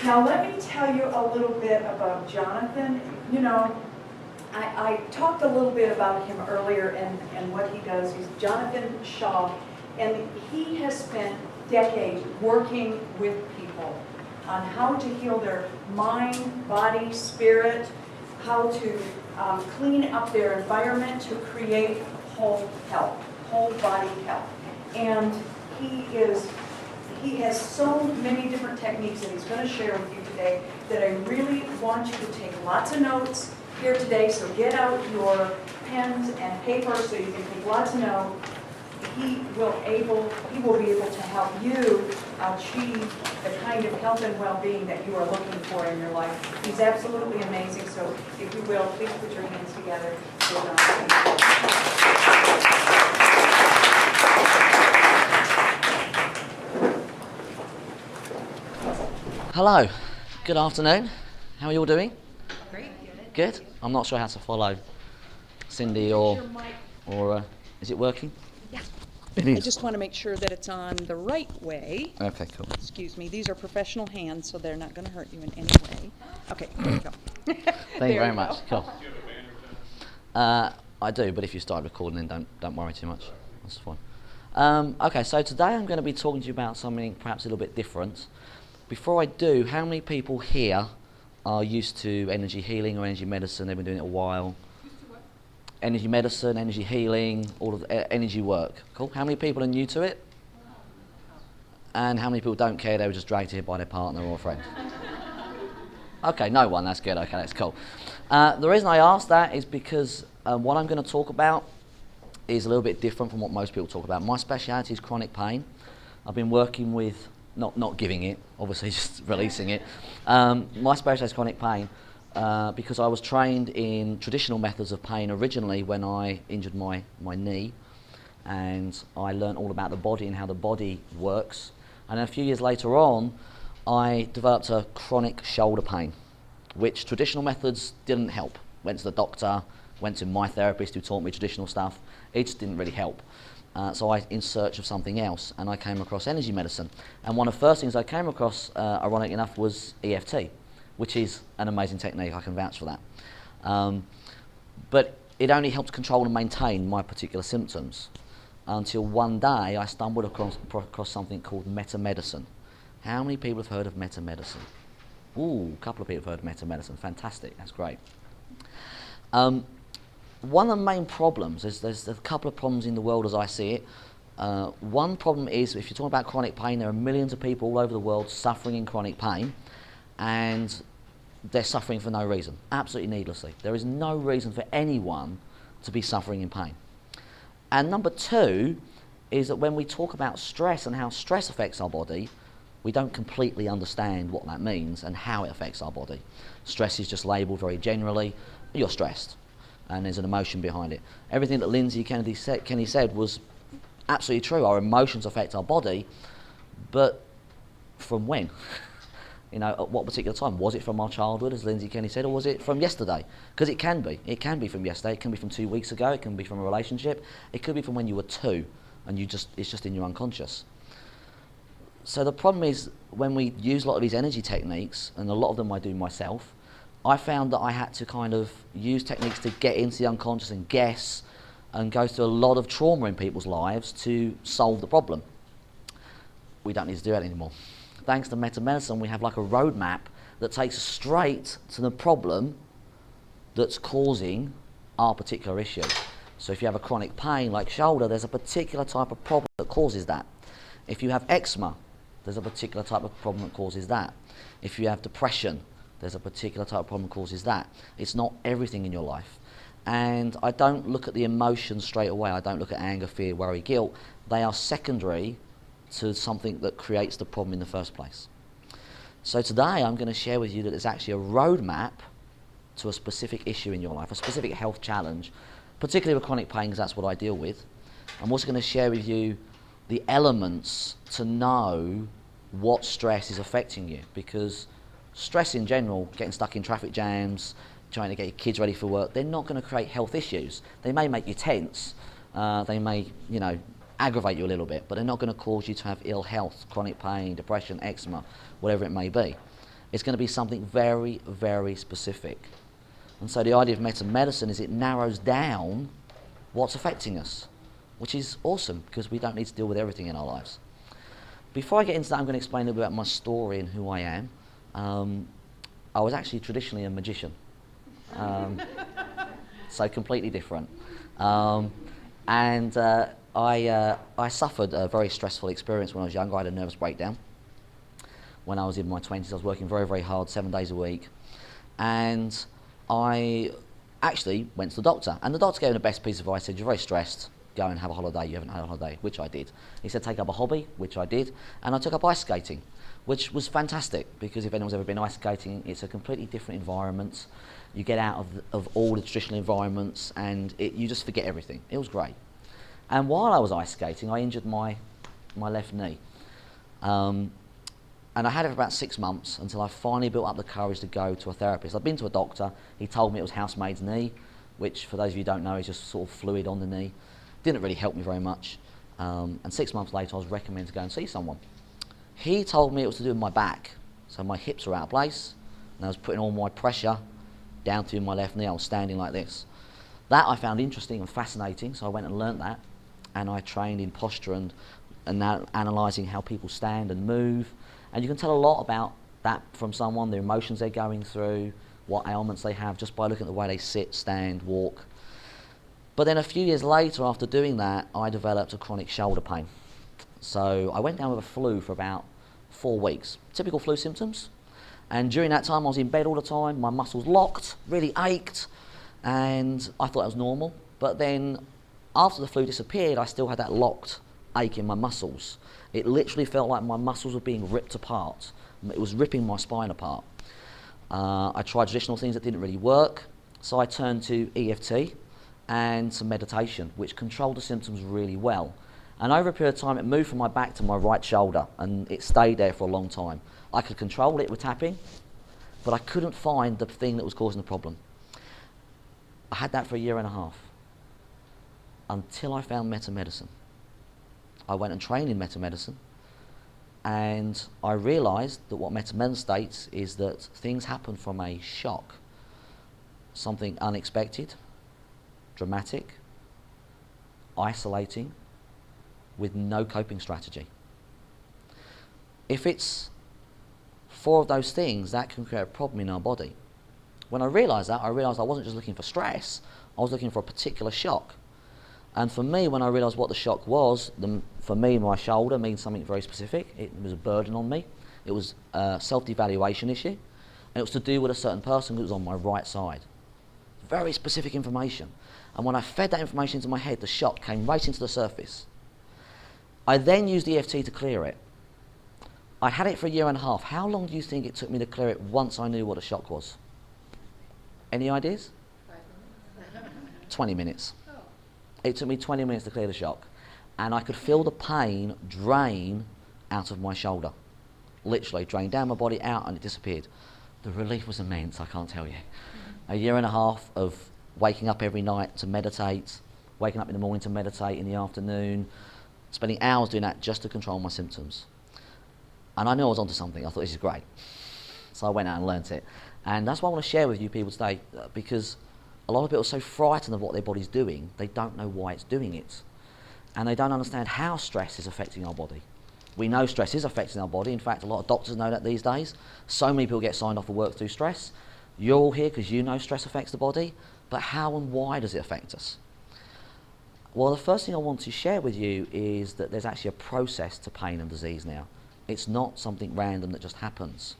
Now let me tell you a little bit about Jonathan. You know, I talked a little bit about him earlier and what he does. He's Jonathan Shaw, and he has spent decades working with people on how to heal their mind, body, spirit, how to clean up their environment to create whole health, whole body health. And he has so many different techniques that he's going to share with you today that I really want you to take lots of notes here today. So get out your pens and paper so you can take lots of notes. He will be able to help you achieve the kind of health and well-being that you are looking for in your life. He's absolutely amazing. So if you will, please put your hands together for Jonathan. Hello, good afternoon. How are you all doing? Great. Good? I'm not sure how to follow Cindy or is it working? Yeah. It I is. just want to make sure that it's on the right way. Okay, cool. Excuse me, these are professional hands, so they're not going to hurt you in any way. Okay, there you go. Thank you very much. Cool. I do, but if you start recording, then don't worry too much. That's fine. Okay, so today I'm going to be talking to you about something perhaps a little bit different. Before I do, how many people here are used to energy healing or energy medicine? They've been doing it a while. Energy medicine, energy healing, all of the energy work. Cool. How many people are new to it? And how many people don't care? They were just dragged here by their partner or a friend. Okay, no one. That's good. Okay, that's cool. The reason I asked that is because what I'm going to talk about is a little bit different from what most people talk about. My speciality is chronic pain. I've been working with not giving it, obviously just releasing it. My specialty is chronic pain because I was trained in traditional methods of pain originally when I injured my knee, and I learned all about the body and how the body works. And a few years later on, I developed a chronic shoulder pain, which traditional methods didn't help. Went to the doctor, went to my therapist who taught me traditional stuff. It just didn't really help. So I in search of something else, and I came across energy medicine. And one of the first things I came across, ironic enough, was EFT, which is an amazing technique. I can vouch for that. But it only helped control and maintain my particular symptoms until one day I stumbled across something called metamedicine. How many people have heard of metamedicine? Ooh, a couple of people have heard of metamedicine. Fantastic, that's great. One of the main problems is there's a couple of problems in the world as I see it. One problem is if you're talking about chronic pain, there are millions of people all over the world suffering in chronic pain, and they're suffering for no reason, absolutely needlessly. There is no reason for anyone to be suffering in pain. And number two is that when we talk about stress and how stress affects our body, we don't completely understand what that means and how it affects our body. Stress is just labelled very generally, you're stressed. And there's an emotion behind it. Everything that Lindsay Kenny said was absolutely true. Our emotions affect our body, but from when? You know, at what particular time? Was it from our childhood, as Lindsay Kenny said, or was it from yesterday? Because it can be. It can be from yesterday. It can be from 2 weeks ago. It can be from a relationship. It could be from when you were 2, and it's just in your unconscious. So the problem is when we use a lot of these energy techniques, and a lot of them I do myself, I found that I had to kind of use techniques to get into the unconscious and guess and go through a lot of trauma in people's lives to solve the problem. We don't need to do that anymore. Thanks to metamedicine, we have like a roadmap that takes us straight to the problem that's causing our particular issue. So if you have a chronic pain like shoulder, there's a particular type of problem that causes that. If you have eczema, there's a particular type of problem that causes that. If you have depression, there's a particular type of problem that causes that. It's not everything in your life. And I don't look at the emotions straight away. I don't look at anger, fear, worry, guilt. They are secondary to something that creates the problem in the first place. So today I'm going to share with you that there's actually a roadmap to a specific issue in your life, a specific health challenge, particularly with chronic pain, because that's what I deal with. I'm also going to share with you the elements to know what stress is affecting you, because stress in general, getting stuck in traffic jams, trying to get your kids ready for work, they're not going to create health issues. They may make you tense, they may, aggravate you a little bit, but they're not going to cause you to have ill health, chronic pain, depression, eczema, whatever it may be. It's going to be something very, very specific. And so the idea of meta-medicine is it narrows down what's affecting us, which is awesome because we don't need to deal with everything in our lives. Before I get into that, I'm going to explain a little bit about my story and who I am. I was actually traditionally a magician, so completely different. I suffered a very stressful experience when I was younger. I had a nervous breakdown. When I was in my 20s, I was working very, very hard, 7 days a week. And I actually went to the doctor. And the doctor gave me the best piece of advice. He said, you're very stressed. Go and have a holiday. You haven't had a holiday, which I did. He said, take up a hobby, which I did. And I took up ice skating, which was fantastic because if anyone's ever been ice skating, it's a completely different environment. You get out of all the traditional environments and you just forget everything. It was great. And while I was ice skating, I injured my left knee. And I had it for about 6 months until I finally built up the courage to go to a therapist. I'd been to a doctor. He told me it was housemaid's knee, which for those of you who don't know is just sort of fluid on the knee. Didn't really help me very much. And 6 months later, I was recommended to go and see someone. He told me it was to do with my back. So my hips were out of place, and I was putting all my pressure down through my left knee. I was standing like this. That I found interesting and fascinating, so I went and learnt that. And I trained in posture and analysing how people stand and move. And you can tell a lot about that from someone, the emotions they're going through, what ailments they have, just by looking at the way they sit, stand, walk. But then a few years later, after doing that, I developed a chronic shoulder pain. So I went down with a flu for about 4 weeks, typical flu symptoms. And during that time, I was in bed all the time, my muscles locked, really ached, and I thought that was normal. But then after the flu disappeared, I still had that locked ache in my muscles. It literally felt like my muscles were being ripped apart. It was ripping my spine apart. I tried traditional things that didn't really work, so I turned to EFT and some meditation, which controlled the symptoms really well. And over a period of time, it moved from my back to my right shoulder, and it stayed there for a long time. I could control it with tapping, but I couldn't find the thing that was causing the problem. I had that for 1.5 years, until I found meta-medicine. I went and trained in meta-medicine, and I realised that what meta-medicine states is that things happen from a shock, something unexpected, dramatic, isolating, with no coping strategy. If it's 4 of those things, that can create a problem in our body. When I realised that, I realised I wasn't just looking for stress, I was looking for a particular shock. And for me, when I realised what the shock was, for me, my shoulder means something very specific. It was a burden on me. It was a self-devaluation issue. And it was to do with a certain person who was on my right side. Very specific information. And when I fed that information into my head, the shock came right into the surface. I then used EFT to clear it. I had it for 1.5 years. How long do you think it took me to clear it once I knew what a shock was? Any ideas? 20 minutes. It took me 20 minutes to clear the shock. And I could feel the pain drain out of my shoulder. Literally, drain down my body, out, and it disappeared. The relief was immense, I can't tell you. 1.5 years of waking up every night to meditate, waking up in the morning to meditate in the afternoon, spending hours doing that just to control my symptoms. And I knew I was onto something. I thought, this is great. So I went out and learnt it. And that's what I want to share with you people today, because a lot of people are so frightened of what their body's doing, they don't know why it's doing it. And they don't understand how stress is affecting our body. We know stress is affecting our body. In fact, a lot of doctors know that these days. So many people get signed off for work through stress. You're all here because you know stress affects the body, but how and why does it affect us? Well, the first thing I want to share with you is that there's actually a process to pain and disease now. It's not something random that just happens.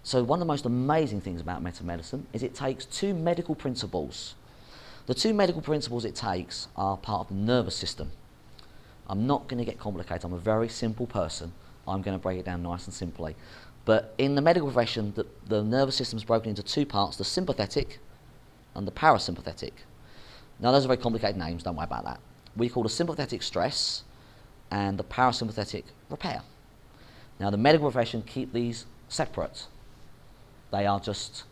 So one of the most amazing things about meta-medicine is it takes 2 medical principles. The 2 medical principles it takes are part of the nervous system. I'm not going to get complicated. I'm a very simple person. I'm going to break it down nice and simply. But in the medical profession, the nervous system is broken into 2 parts, the sympathetic and the parasympathetic. Now, those are very complicated names. Don't worry about that. We call the sympathetic stress and the parasympathetic repair. Now, the medical profession keep these separate. They are just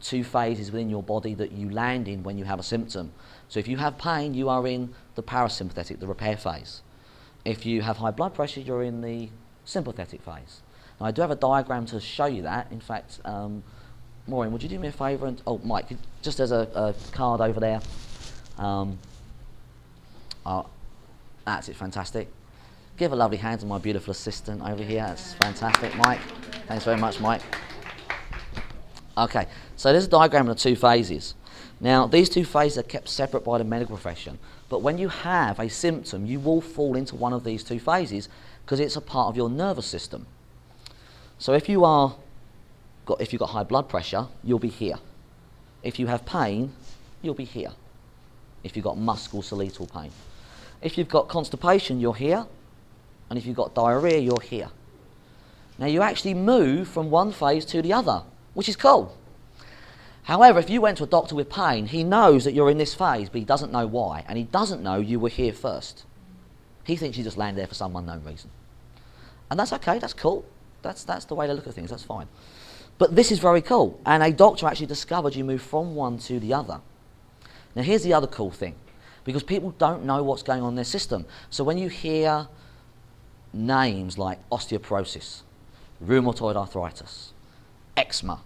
2 phases within your body that you land in when you have a symptom. So if you have pain, you are in the parasympathetic, the repair phase. If you have high blood pressure, you're in the sympathetic phase. I do have a diagram to show you that. In fact, Maureen, would you do me a favour? And oh, Mike, just as a card over there. That's it, fantastic. Give a lovely hand to my beautiful assistant over here. That's fantastic, Mike. Thanks very much, Mike. Okay, so there's a diagram of the two phases. Now, these two phases are kept separate by the medical profession, but when you have a symptom, you will fall into one of these two phases because it's a part of your nervous system. So if you've got high blood pressure, you'll be here. If you have pain, you'll be here. If you've got musculoskeletal pain. If you've got constipation, you're here. And if you've got diarrhea, you're here. Now you actually move from one phase to the other, which is cool. However, if you went to a doctor with pain, he knows that you're in this phase, but he doesn't know why. And he doesn't know you were here first. He thinks you just landed there for some unknown reason. And that's okay, that's cool. That's the way to look at things, that's fine. But this is very cool. And a doctor actually discovered you move from one to the other. Now here's the other cool thing. Because people don't know what's going on in their system. So when you hear names like osteoporosis, rheumatoid arthritis, eczema,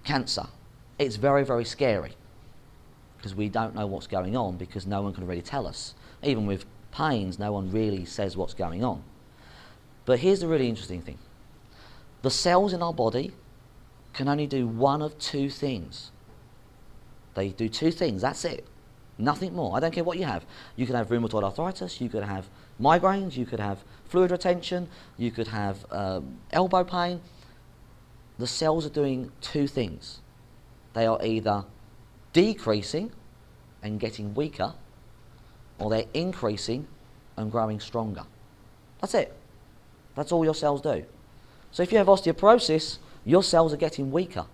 cancer, it's very, very scary. Because we don't know what's going on because no one can really tell us. Even with pains, no one really says what's going on. But here's the really interesting thing. The cells in our body can only do one of two things. They do two things, that's it. Nothing more. I don't care what you have. You could have rheumatoid arthritis, you could have migraines, you could have fluid retention, you could have elbow pain. The cells are doing two things. They are either decreasing and getting weaker, or they're increasing and growing stronger. That's it. That's all your cells do. So if you have osteoporosis, your cells are getting weaker.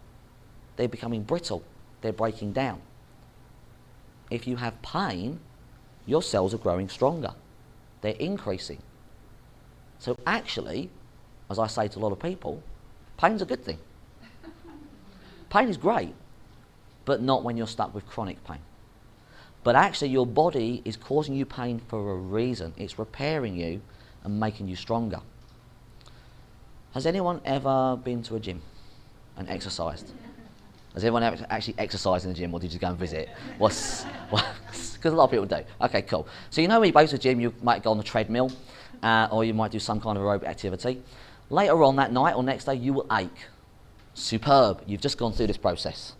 They're becoming brittle. They're breaking down. If you have pain, your cells are growing stronger. They're increasing. So actually, as I say to a lot of people, pain's a good thing. Pain is great, but not when you're stuck with chronic pain. But actually your body is causing you pain for a reason. It's repairing you and making you stronger. Has anyone ever been to a gym and exercised? Has anyone ever actually exercised in the gym, or did you go and visit? Because a lot of people do. Okay, cool. So you know when you go to the gym, you might go on the treadmill, or you might do some kind of aerobic activity. Later on that night or next day, you will ache. Superb. You've just gone through this process.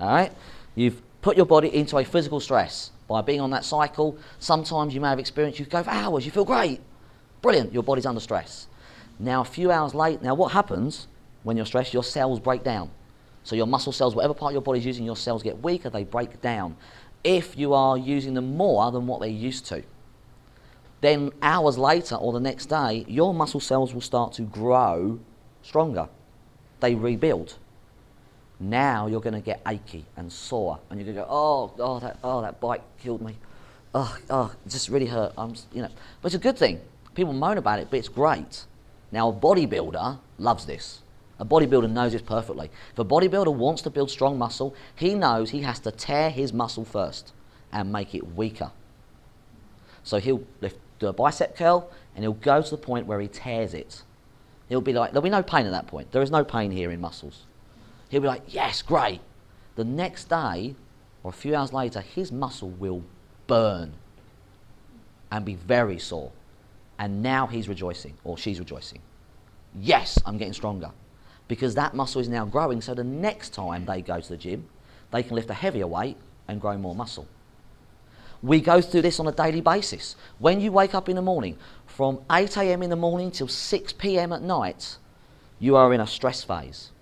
All right? You've put your body into a physical stress by being on that cycle. Sometimes you may have experienced, you go for hours, you feel great. Brilliant. Your body's under stress. Now, a few hours later, now what happens when you're stressed? Your cells break down. So your muscle cells, whatever part of your body is using, your cells get weaker, they break down. If you are using them more than what they used to, then hours later or the next day, your muscle cells will start to grow stronger. They rebuild. Now you're going to get achy and sore, and you're going to go, that bike killed me. It just really hurt. But it's a good thing. People moan about it, but it's great. Now a bodybuilder loves this. A bodybuilder knows this perfectly. If a bodybuilder wants to build strong muscle, he knows he has to tear his muscle first and make it weaker. So he'll do a bicep curl and he'll go to the point where he tears it. He'll be like, there'll be no pain at that point. There is no pain here in muscles. He'll be like, yes, great. The next day or a few hours later, his muscle will burn and be very sore. And now he's rejoicing, or she's rejoicing. Yes, I'm getting stronger. Because that muscle is now growing, so the next time they go to the gym, they can lift a heavier weight and grow more muscle. We go through this on a daily basis. When you wake up in the morning, from 8 a.m. in the morning till 6 p.m. at night, you are in a stress phase.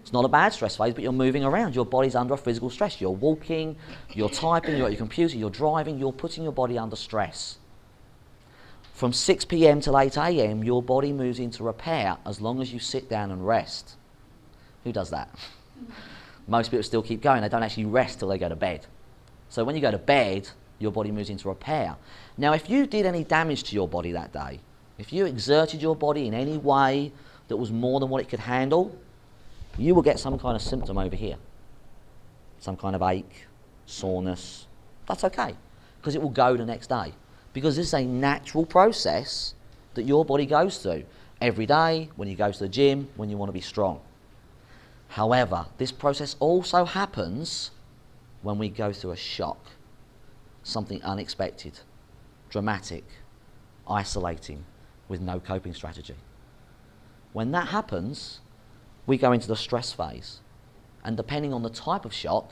It's not a bad stress phase, but you're moving around. Your body's under a physical stress. You're walking, you're typing, you're at your computer, you're driving, you're putting your body under stress. From 6 p.m. till 8 a.m., your body moves into repair as long as you sit down and rest. Who does that? Most people still keep going. They don't actually rest till they go to bed. So when you go to bed, your body moves into repair. Now, if you did any damage to your body that day, if you exerted your body in any way that was more than what it could handle, you will get some kind of symptom over here. Some kind of ache, soreness. That's okay, because it will go the next day. Because this is a natural process that your body goes through. every day, when you go to the gym, when you want to be strong. However, this process also happens when we go through a shock, something unexpected, dramatic, isolating, with no coping strategy. When that happens, we go into the stress phase. And depending on the type of shock,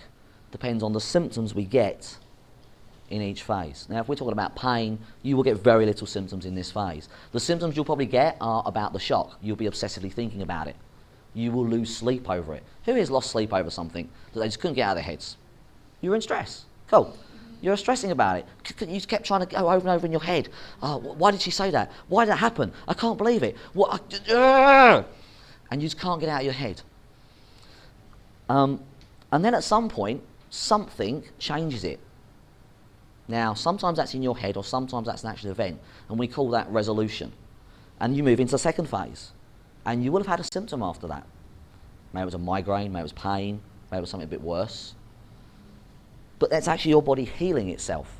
depends on the symptoms we get in each phase. Now, if we're talking about pain, you will get very little symptoms in this phase. The symptoms you'll probably get are about the shock. You'll be obsessively thinking about it. You will lose sleep over it. Who has lost sleep over something that they just couldn't get out of their heads? You were in stress. Cool. You're stressing about it. You just kept trying to go over and over in your head. Oh, why did she say that? Why did that happen? I can't believe it. What? And you just can't get out of your head. And then at some point, something changes it. Now, sometimes that's in your head, or sometimes that's an actual event, and we call that resolution. And you move into the second phase, and you will have had a symptom after that. Maybe it was a migraine, maybe it was pain, maybe it was something a bit worse. But that's actually your body healing itself.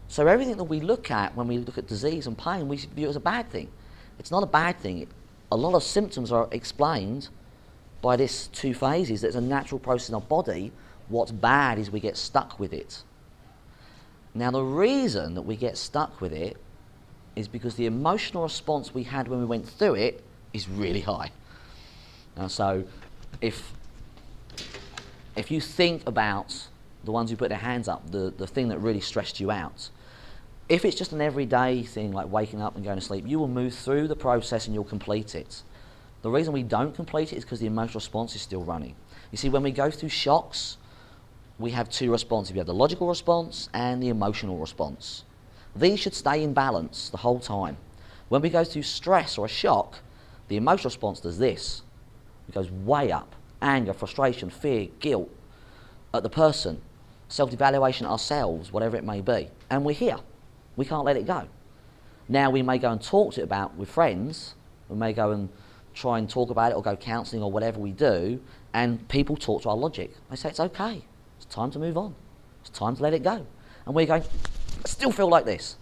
So everything that we look at when we look at disease and pain, we view it as a bad thing. It's not a bad thing. A lot of symptoms are explained by this two phases. There's a natural process in our body. What's bad is we get stuck with it. Now, the reason that we get stuck with it is because the emotional response we had when we went through it is really high. So if you think about the ones who put their hands up, the thing that really stressed you out, if it's just an everyday thing like waking up and going to sleep, you will move through the process and you'll complete it. The reason we don't complete it is because the emotional response is still running. You see, when we go through shocks, we have two responses. We have the logical response and the emotional response. These should stay in balance the whole time. When we go through stress or a shock, the emotional response does this. It goes way up. Anger, frustration, fear, guilt at the person, self-evaluation ourselves, whatever it may be. And we're here. We can't let it go. Now, we may go and talk to it about with friends. We may go and try and talk about it or go counselling or whatever we do, and people talk to our logic. They say, it's okay. It's time to move on. It's time to let it go. And we're going, I still feel like this.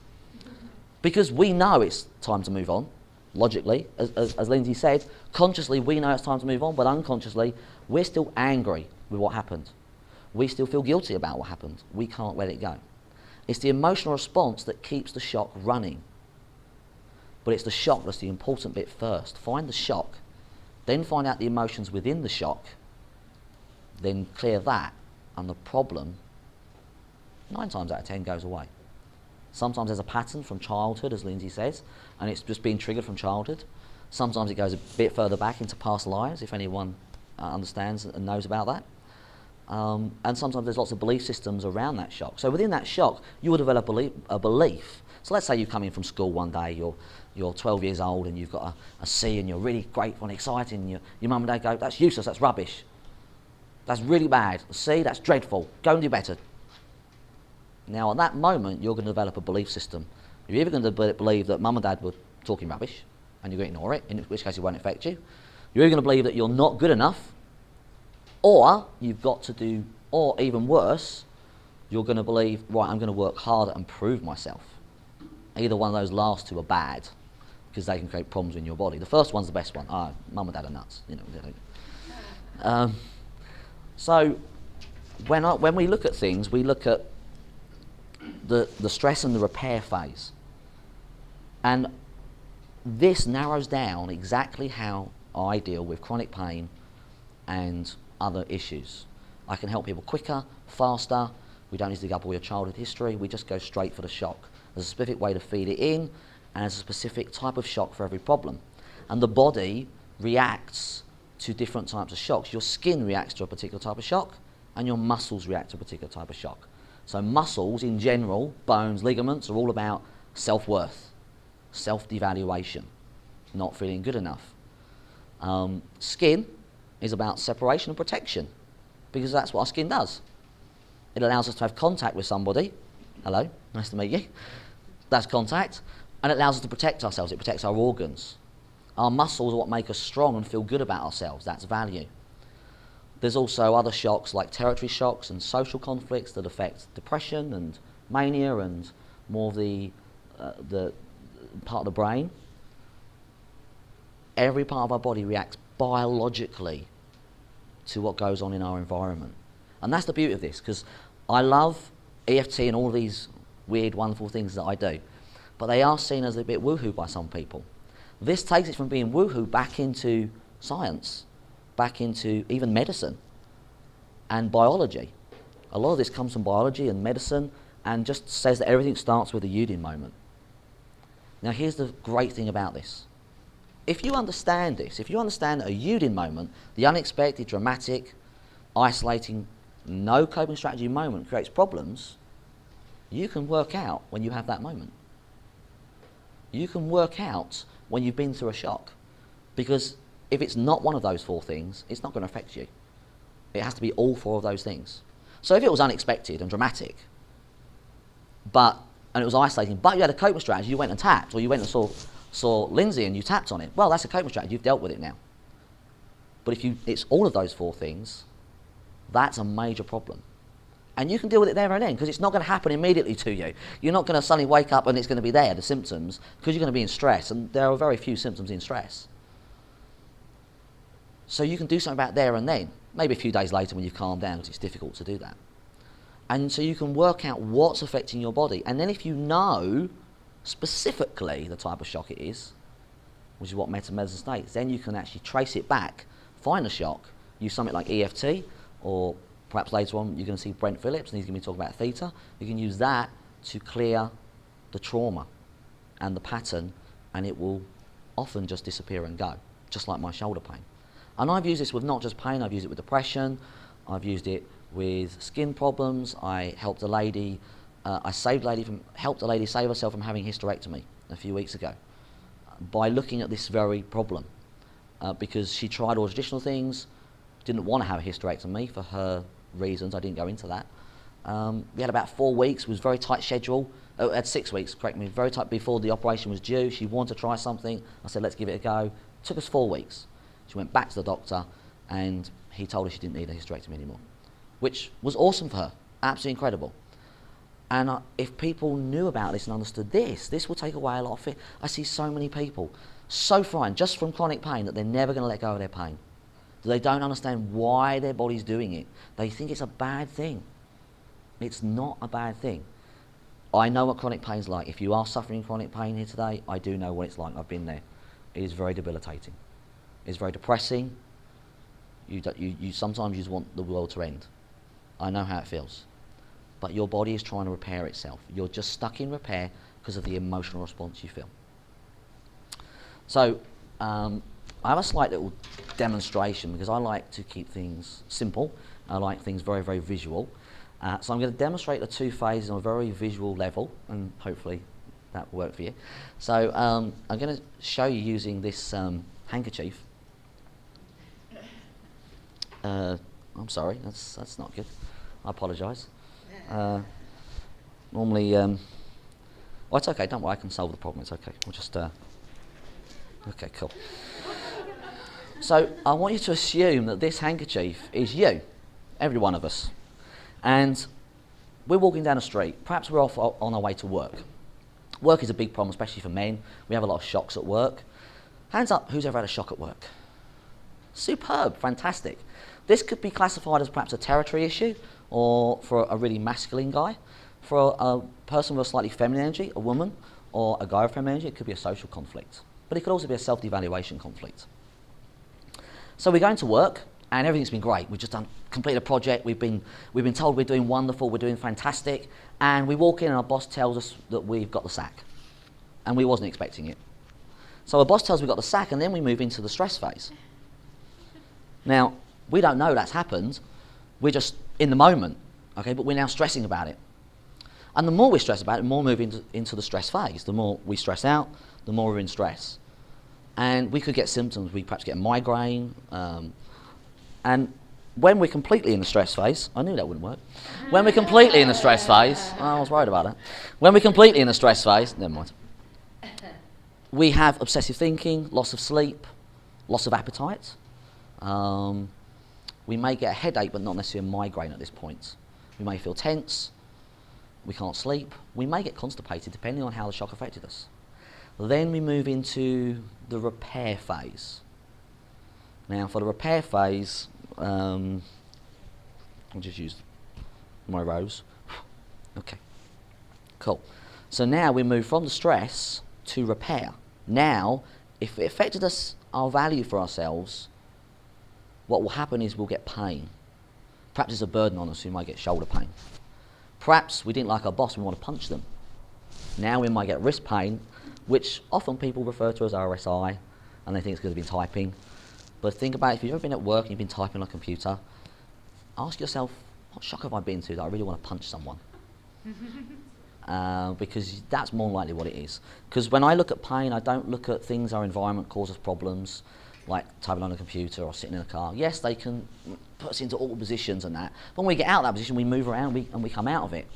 Because we know it's time to move on, logically, as Lindsay said. Consciously, we know it's time to move on, but unconsciously, we're still angry with what happened. We still feel guilty about what happened. We can't let it go. It's the emotional response that keeps the shock running. But it's the shock that's the important bit first. Find the shock, then find out the emotions within the shock, then clear that, and the problem, 9 times out of 10, goes away. Sometimes there's a pattern from childhood, as Lindsay says, and it's just being triggered from childhood. Sometimes it goes a bit further back into past lives, if anyone understands and knows about that. And sometimes there's lots of belief systems around that shock. So within that shock, you will develop a belief. So let's say you come in from school one day, you're 12 years old and you've got a C and you're really grateful and excited, and your mum and dad go, that's useless, that's rubbish. That's really bad. A C, that's dreadful. Go and do better. Now at that moment, you're going to develop a belief system. You're either going to believe that mum and dad were talking rubbish and you're going to ignore it, in which case it won't affect you. You're either going to believe that you're not good enough, or you've got to do, or even worse, you're going to believe, right, I'm going to work harder and prove myself. Either one of those last two are bad, because they can create problems in your body. The first one's the best one. Mum and dad are nuts. You know. So when we look at things, we look at the stress and the repair phase. And this narrows down exactly how I deal with chronic pain and other issues. I can help people quicker, faster. We don't need to dig up all your childhood history. We just go straight for the shock. There's a specific way to feed it in, and there's a specific type of shock for every problem. And the body reacts to different types of shocks. Your skin reacts to a particular type of shock, and your muscles react to a particular type of shock. So muscles in general, bones, ligaments, are all about self-worth, self-devaluation, not feeling good enough. Skin is about separation and protection, because that's what our skin does. It allows us to have contact with somebody. Hello, nice to meet you. That's contact. And it allows us to protect ourselves. It protects our organs. Our muscles are what make us strong and feel good about ourselves. That's value. There's also other shocks like territory shocks and social conflicts that affect depression and mania and more of the part of the brain. every part of our body reacts biologically to what goes on in our environment. And that's the beauty of this, because I love EFT and all these weird, wonderful things that I do, but they are seen as a bit woohoo by some people. This takes it from being woohoo back into science, back into even medicine and biology. A lot of this comes from biology and medicine, and just says that everything starts with a Yudin moment. Now here's the great thing about this. If you understand this, if you understand that a Yudin moment, the unexpected, dramatic, isolating, no coping strategy moment creates problems, you can work out when you have that moment. You can work out when you've been through a shock. Because if it's not one of those four things, it's not going to affect you. It has to be all four of those things. So if it was unexpected and dramatic, and it was isolating, but you had a coping strategy, you went and tapped, or you went and saw Lindsay and you tapped on it, well, that's a coping strategy, you've dealt with it now. But if it's all of those four things, that's a major problem. And you can deal with it there and then, because it's not going to happen immediately to you. You're not going to suddenly wake up and it's going to be there, the symptoms, because you're going to be in stress, and there are very few symptoms in stress. So you can do something about there and then, maybe a few days later when you've calmed down, because it's difficult to do that. And so you can work out what's affecting your body. And then if you know specifically the type of shock it is, which is what metamedicine states, then you can actually trace it back, find the shock, use something like EFT, or perhaps later on you're going to see Brent Phillips and he's going to be talking about theta. You can use that to clear the trauma and the pattern, and it will often just disappear and go, just like my shoulder pain. And I've used this with not just pain, I've used it with depression, I've used it with skin problems. I helped a lady, helped a lady save herself from having hysterectomy a few weeks ago by looking at this very problem, because she tried all traditional things, didn't want to have a hysterectomy for her reasons. I didn't go into that. We had about 4 weeks. It was a very tight schedule. At 6 weeks, correct me, very tight before the operation was due. She wanted to try something. I said, let's give it a go. It took us 4 weeks. She went back to the doctor and he told her she didn't need a hysterectomy anymore, which was awesome for her, absolutely incredible. And if people knew about this and understood this will take away a lot of fear. I see so many people so frightened just from chronic pain that they're never going to let go of their pain. They don't understand why their body's doing it. They think it's a bad thing. It's not a bad thing. I know what chronic pain's like. If you are suffering chronic pain here today, I do know what it's like. I've been there. It is very debilitating. It's very depressing. You sometimes just want the world to end. I know how it feels. But your body is trying to repair itself. You're just stuck in repair because of the emotional response you feel. So, I have a slight little demonstration because I like to keep things simple. I like things very, very visual. So I'm going to demonstrate the two phases on a very visual level, and hopefully that will work for you. So I'm going to show you using this handkerchief. I'm sorry, that's not good. I apologise. Normally, well, it's okay, don't worry, I can solve the problem, it's okay. We'll just, okay, cool. So I want you to assume that this handkerchief is you, every one of us. And we're walking down the street, perhaps we're off on our way to work. Work is a big problem, especially for men. We have a lot of shocks at work. Hands up, who's ever had a shock at work? Superb, fantastic. This could be classified as perhaps a territory issue, or for a really masculine guy. For a person with a slightly feminine energy, a woman, or a guy with feminine energy, it could be a social conflict. But it could also be a self-devaluation conflict. So we're going to work, and everything's been great. We've just completed a project. We've been told we're doing wonderful, we're doing fantastic, and we walk in and our boss tells us that we've got the sack, and we wasn't expecting it. So our boss tells us we've got the sack, and then we move into the stress phase. Now, we don't know that's happened. We're just in the moment, okay? But we're now stressing about it. And the more we stress about it, the more we move into the stress phase. The more we stress out, the more we're in stress. And we could get symptoms. We perhaps get a migraine. And when we're completely in the stress phase, I knew that wouldn't work. When we're completely in the stress phase, I was worried about that. When we're completely in the stress phase, never mind. We have obsessive thinking, loss of sleep, loss of appetite. We may get a headache, but not necessarily a migraine at this point. We may feel tense. We can't sleep. We may get constipated, depending on how the shock affected us. Then we move into the repair phase. Now, for the repair phase, I'll just use my rose. Okay, cool. So now we move from the stress to repair. Now, if it affected us, our value for ourselves, what will happen is we'll get pain. Perhaps it's a burden on us, we might get shoulder pain. Perhaps we didn't like our boss, we want to punch them. Now we might get wrist pain, which often people refer to as RSI, and they think it's because they've been typing. But think about it, if you've ever been at work and you've been typing on a computer, ask yourself, what shock have I been to that I really want to punch someone? Because that's more likely what it is. Because when I look at pain, I don't look at things our environment causes problems, like typing on a computer or sitting in a car. Yes, they can put us into awkward positions and that. But when we get out of that position, we move around and we come out of it.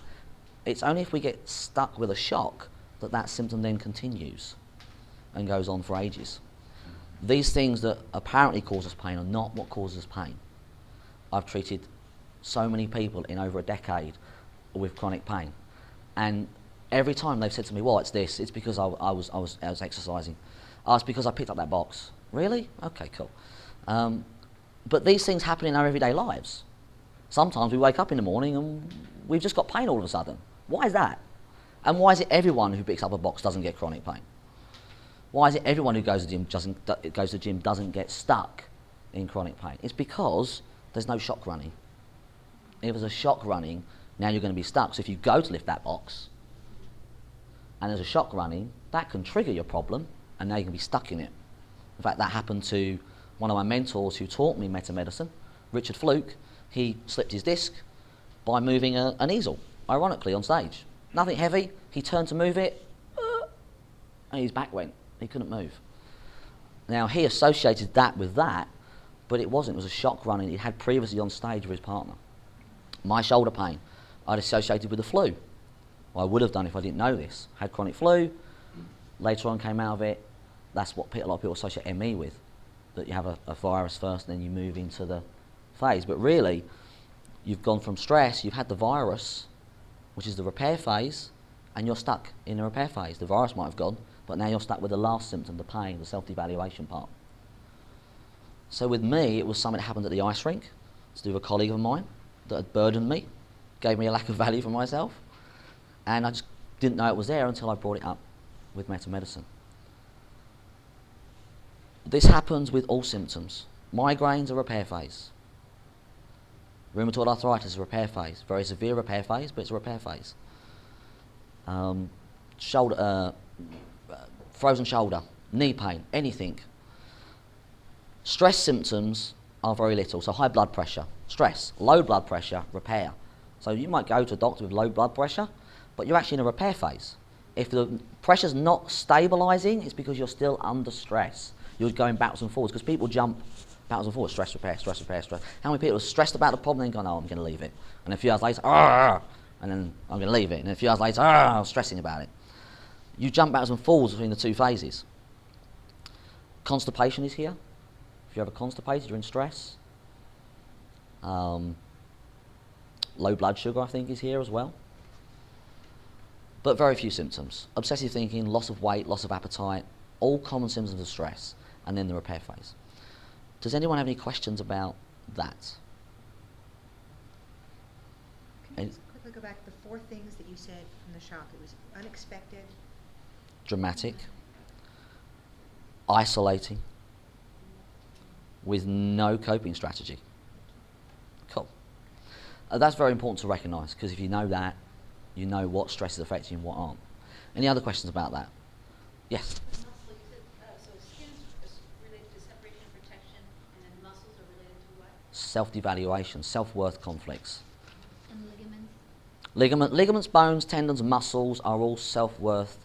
It's only if we get stuck with a shock that that symptom then continues and goes on for ages. These things that apparently cause us pain are not what causes pain. I've treated so many people in over a decade with chronic pain, and every time they've said to me, well, it's this, it's because I was exercising. Oh, it's because I picked up that box. Really? Okay, cool. But these things happen in our everyday lives. Sometimes we wake up in the morning and we've just got pain all of a sudden. Why is that? And why is it everyone who picks up a box doesn't get chronic pain? Why is it everyone who goes to the gym doesn't get stuck in chronic pain? It's because there's no shock running. If there's a shock running, now you're going to be stuck. So if you go to lift that box and there's a shock running, that can trigger your problem and now you can be stuck in it. In fact, that happened to one of my mentors who taught me metamedicine, Richard Fluke. He slipped his disc by moving an easel, ironically, on stage. Nothing heavy, he turned to move it, and his back went. He couldn't move. Now, he associated that with that, but it wasn't. It was a shock running he had previously on stage with his partner. My shoulder pain, I'd associated with the flu. Well, I would have done if I didn't know this. Had chronic flu, later on came out of it. That's what a lot of people associate ME with, that you have a virus first and then you move into the phase. But really, you've gone from stress, you've had the virus, which is the repair phase, and you're stuck in the repair phase. The virus might have gone, but now you're stuck with the last symptom, the pain, the self-devaluation part. So with me, it was something that happened at the ice rink to do with a colleague of mine that had burdened me, gave me a lack of value for myself, and I just didn't know it was there until I brought it up with metamedicine. This happens with all symptoms. Migraines are repair phase. Rheumatoid arthritis is a repair phase. Very severe repair phase, but it's a repair phase. Frozen shoulder, knee pain, anything. Stress symptoms are very little. So high blood pressure, stress. Low blood pressure, repair. So you might go to a doctor with low blood pressure, but you're actually in a repair phase. If the pressure's not stabilising, it's because you're still under stress. You're going backwards and forwards, because people jump backwards and forwards, stress, repair, stress, repair, stress. How many people are stressed about the problem and then go, oh, I'm going to leave it. And a few hours later, and then I'm going to leave it. And a few hours later, I'm stressing about it. You jump backwards and forwards between the two phases. Constipation is here. If you're ever constipated, you're in stress. Low blood sugar, I think, is here as well. But very few symptoms. Obsessive thinking, loss of weight, loss of appetite, all common symptoms of stress, and then the repair phase. Does anyone have any questions about that? Can you just quickly go back to the four things that you said from the shock? It was unexpected, Dramatic, isolating, with no coping strategy. Cool. That's very important to recognise, because if you know that, you know what stress is affecting you and what aren't. Any other questions about that? Yes? So skin is related to separation and protection, and then muscles are related to what? Self-devaluation, self-worth conflicts. And ligaments? Ligaments, bones, tendons, muscles are all self-worth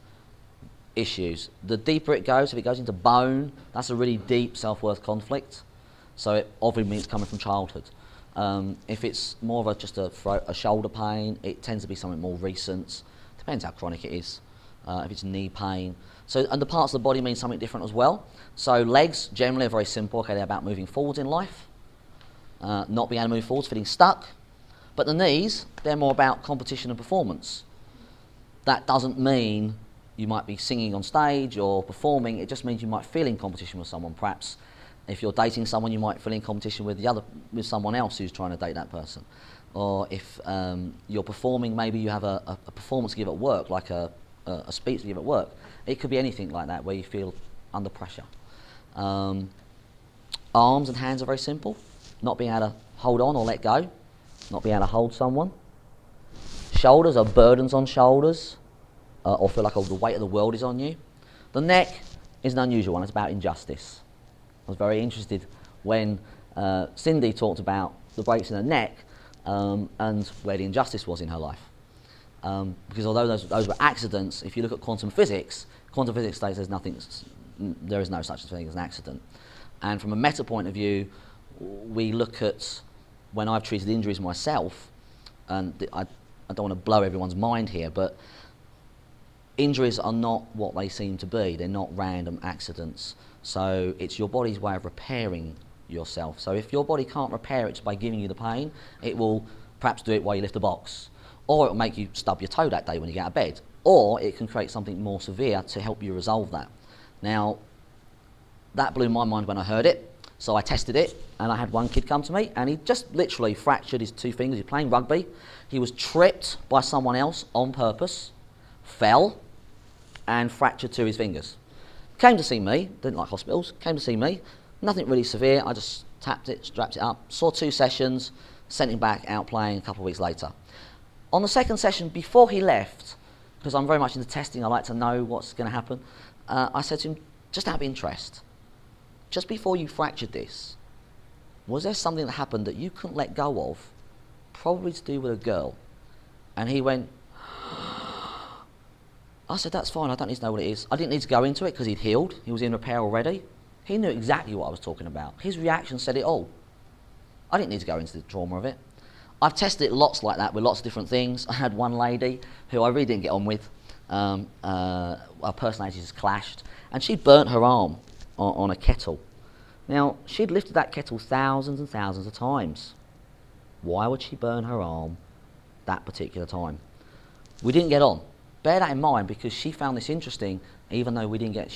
issues. The deeper it goes, if it goes into bone, that's a really deep self-worth conflict. So it obviously means coming from childhood. If it's more of just a shoulder pain, it tends to be something more recent. Depends how chronic it is. If it's knee pain. So, and the parts of the body mean something different as well. So legs generally are very simple. Okay, they're about moving forwards in life, not being able to move forwards, feeling stuck. But the knees, they're more about competition and performance. That doesn't mean you might be singing on stage or performing. It just means you might feel in competition with someone. Perhaps if you're dating someone, you might feel in competition with with someone else who's trying to date that person. Or if you're performing, maybe you have a performance to give at work, like a speech to give at work. It could be anything like that where you feel under pressure. Arms and hands are very simple. Not being able to hold on or let go. Not being able to hold someone. Shoulders are burdens on shoulders, or feel like all the weight of the world is on you. The neck is an unusual one. It's about injustice. I was very interested when Cindy talked about the breaks in her neck and where the injustice was in her life. Because although those were accidents, if you look at quantum physics states there is no such thing as an accident. And from a meta point of view, we look at when I've treated injuries myself, and I don't want to blow everyone's mind here, but injuries are not what they seem to be. They're not random accidents. So it's your body's way of repairing yourself. So if your body can't repair it just by giving you the pain, it will perhaps do it while you lift a box. Or it will make you stub your toe that day when you get out of bed. Or it can create something more severe to help you resolve that. Now, that blew my mind when I heard it. So I tested it, and I had one kid come to me, and he just literally fractured his 2 fingers. He was playing rugby. He was tripped by someone else on purpose, fell, and fractured 2 of his fingers. Came to see me, didn't like hospitals, came to see me, nothing really severe. I just tapped it, strapped it up, saw 2 sessions, sent him back out playing a couple of weeks later. On the second session, before he left, because I'm very much into testing, I like to know what's going to happen, I said to him, just out of interest, just before you fractured this, was there something that happened that you couldn't let go of, probably to do with a girl? And he went, I said, that's fine, I don't need to know what it is. I didn't need to go into it because he'd healed, he was in repair already. He knew exactly what I was talking about. His reaction said it all. I didn't need to go into the trauma of it. I've tested it lots like that with lots of different things. I had one lady who I really didn't get on with. Our personalities just clashed, and she burnt her arm on a kettle. Now, she'd lifted that kettle thousands and thousands of times. Why would she burn her arm that particular time? We didn't get on. Bear that in mind, because she found this interesting, even though we didn't get,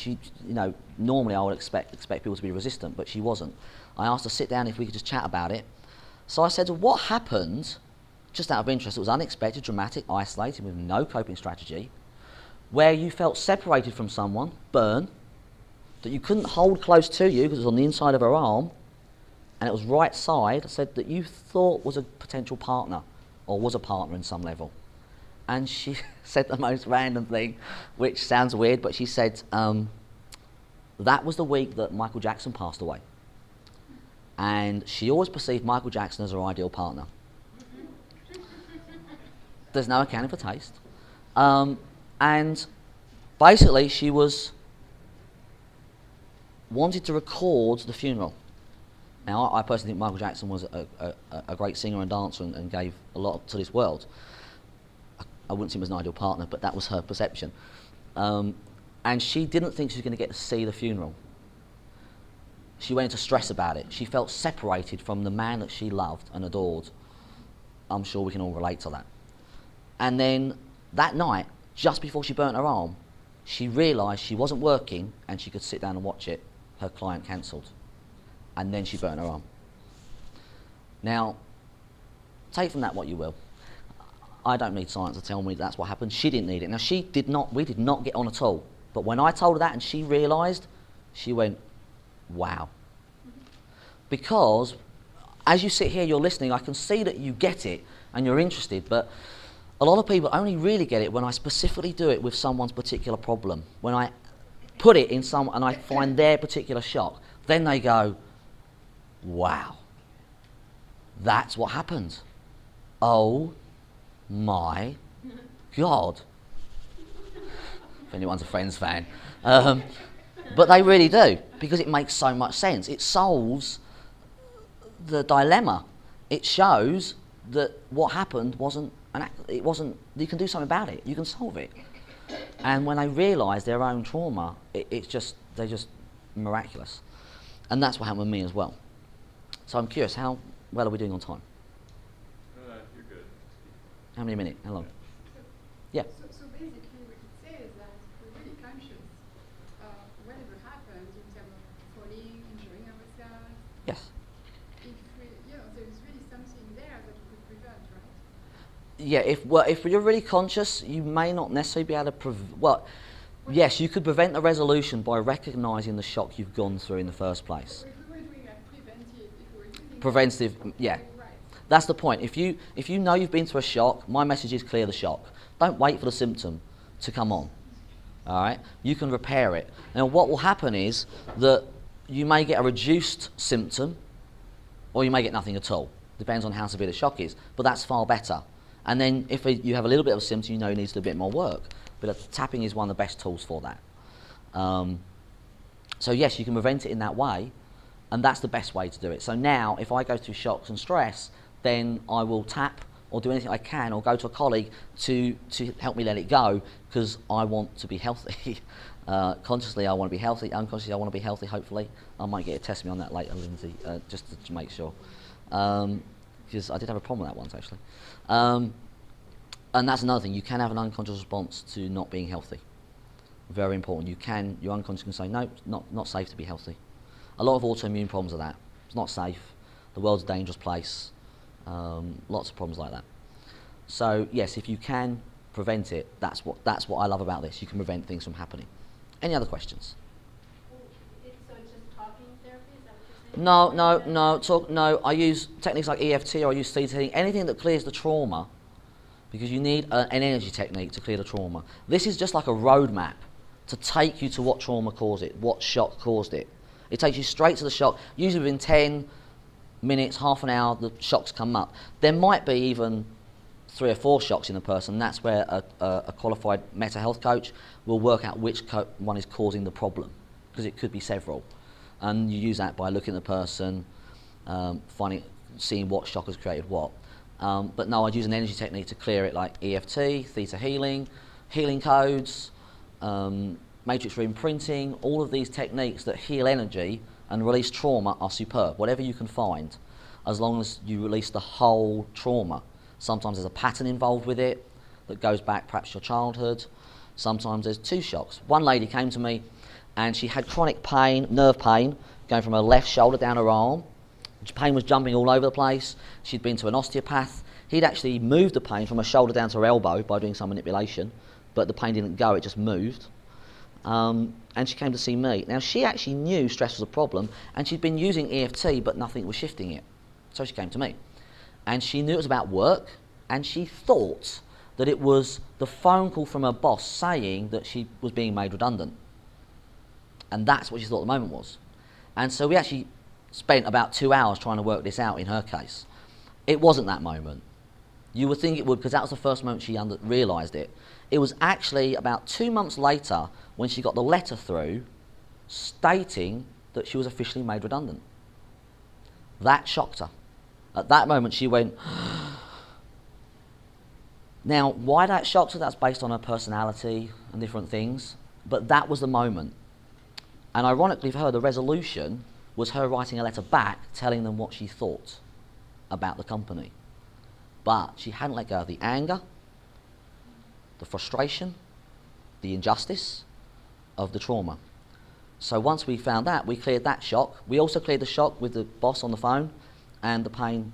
normally I would expect people to be resistant, but she wasn't. I asked her to sit down if we could just chat about it. So I said, well, what happened, just out of interest, it was unexpected, dramatic, isolated, with no coping strategy, where you felt separated from someone, burn, that you couldn't hold close to you because it was on the inside of her arm, and it was right side. I said that you thought was a potential partner, or was a partner in some level. And she said the most random thing, which sounds weird, but she said, that was the week that Michael Jackson passed away. And she always perceived Michael Jackson as her ideal partner. There's no accounting for taste. And basically she wanted to record the funeral. Now, I personally think Michael Jackson was a great singer and dancer and gave a lot to this world. I wouldn't see him as an ideal partner, but that was her perception. And she didn't think she was going to get to see the funeral. She went into stress about it. She felt separated from the man that she loved and adored. I'm sure we can all relate to that. And then that night, just before she burnt her arm, she realised she wasn't working and she could sit down and watch it. Her client cancelled. And then she burnt her arm. Now, take from that what you will. I don't need science to tell me that's what happened. She didn't need it. Now, we did not get on at all. But when I told her that and she realised, she went, wow. Because as you sit here, you're listening, I can see that you get it and you're interested, but a lot of people only really get it when I specifically do it with someone's particular problem. When I put it in and I find their particular shock, then they go, wow, that's what happened. Oh my God. If anyone's a Friends fan. But they really do, because it makes so much sense. It solves the dilemma. It shows that what happened wasn't you can do something about it. You can solve it. And when they realise their own trauma, they're just miraculous. And that's what happened with me as well. So I'm curious, how well are we doing on time? You're good. How many minutes? How long? Yeah. So basically what you say is that Yes. If we, there's really something there that we could prevent, right? Yeah, if you're really conscious, you may not necessarily be able to yes, you could prevent the resolution by recognising the shock you've gone through in the first place. If we were doing like preventive, if we were using Preventative, yeah. right. That's the point. If you know you've been through a shock, my message is clear the shock. Don't wait for the symptom to come on. All right? You can repair it. Now, what will happen is that you may get a reduced symptom, or you may get nothing at all. Depends on how severe the shock is. But that's far better. And then if you have a little bit of a symptom, you know it needs to do a bit more work. But tapping is one of the best tools for that. So yes, you can prevent it in that way, and that's the best way to do it. So now, if I go through shocks and stress, then I will tap or do anything I can, or go to a colleague to help me let it go, because I want to be healthy. Consciously, I want to be healthy. Unconsciously, I want to be healthy, hopefully. I might get you to test me on that later, Lindsay, just to make sure. Because I did have a problem with that once, actually. And that's another thing. You can have an unconscious response to not being healthy. Very important. Your unconscious can say, no, it's not safe to be healthy. A lot of autoimmune problems are that. It's not safe. The world's a dangerous place. Lots of problems like that. So yes, if you can prevent it, that's what I love about this. You can prevent things from happening. Any other questions? So it's just talking therapy, is that what you're saying? No. I use techniques like EFT, or I use theta healing, anything that clears the trauma, because you need an energy technique to clear the trauma. This is just like a roadmap to take you to what trauma caused it, what shock caused it. It takes you straight to the shock. Usually within 10 minutes, half an hour, the shocks come up. There might be even 3 or 4 shocks in a person. That's where a qualified mental health coach will work out which one is causing the problem, because it could be several. And you use that by looking at the person, seeing what shock has created what. But no, I'd use an energy technique to clear it, like EFT, theta healing, healing codes, matrix reimprinting. All of these techniques that heal energy and release trauma are superb, whatever you can find, as long as you release the whole trauma. Sometimes there's a pattern involved with it that goes back perhaps to your childhood. Sometimes there's 2 shocks. One lady came to me and she had chronic pain, nerve pain, going from her left shoulder down her arm. Pain was jumping all over the place. She'd been to an osteopath. He'd actually moved the pain from her shoulder down to her elbow by doing some manipulation, but the pain didn't go, it just moved. And she came to see me. Now, she actually knew stress was a problem, and she'd been using EFT, but nothing was shifting it. So she came to me. And she knew it was about work, and she thought that it was the phone call from her boss saying that she was being made redundant. And that's what she thought the moment was. And so we actually spent about 2 hours trying to work this out in her case. It wasn't that moment. You would think it would, because that was the first moment she realised it. It was actually about 2 months later when she got the letter through stating that she was officially made redundant. That shocked her. At that moment she went, now why that shocked her, that's based on her personality and different things, but that was the moment. And ironically for her, the resolution was her writing a letter back telling them what she thought about the company. But she hadn't let go of the anger, the frustration, the injustice of the trauma. So once we found that, we cleared that shock. We also cleared the shock with the boss on the phone, and the pain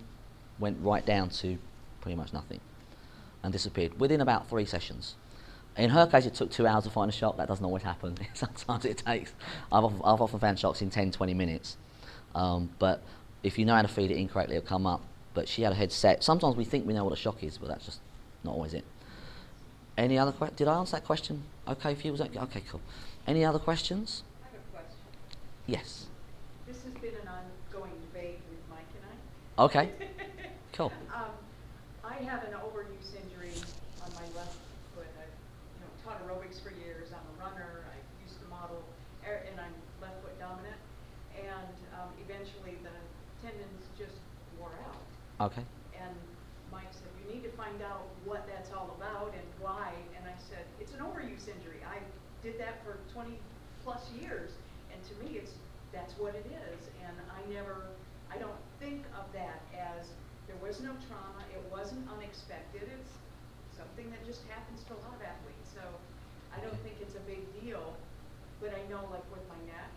went right down to pretty much nothing and disappeared within about 3 sessions. In her case, it took 2 hours to find a shock. That doesn't always happen. Sometimes it takes, I've often found shocks in 10, 20 minutes. But if you know how to feed it incorrectly, it'll come up. But she had a head set. Sometimes we think we know what a shock is, but that's just not always it. Any other questions? Did I answer that question okay for you? Was that okay, cool. Any other questions? I have a question. Yes. This has been an ongoing debate with Mike and I. Okay, cool. I have an overuse injury on my left foot. I've taught aerobics for years. I'm a runner. I used to model, and I'm left foot dominant. And eventually the tendons just wore out. Okay. And Mike said, you need to find out what that's all about and why. And I said, it's an overuse injury. I did that for 20 plus years. And to me, that's what it is. And I don't think of that as there was no trauma. It wasn't unexpected. It's something that just happens to a lot of athletes. So I don't think it's a big deal. But I know, like with my neck,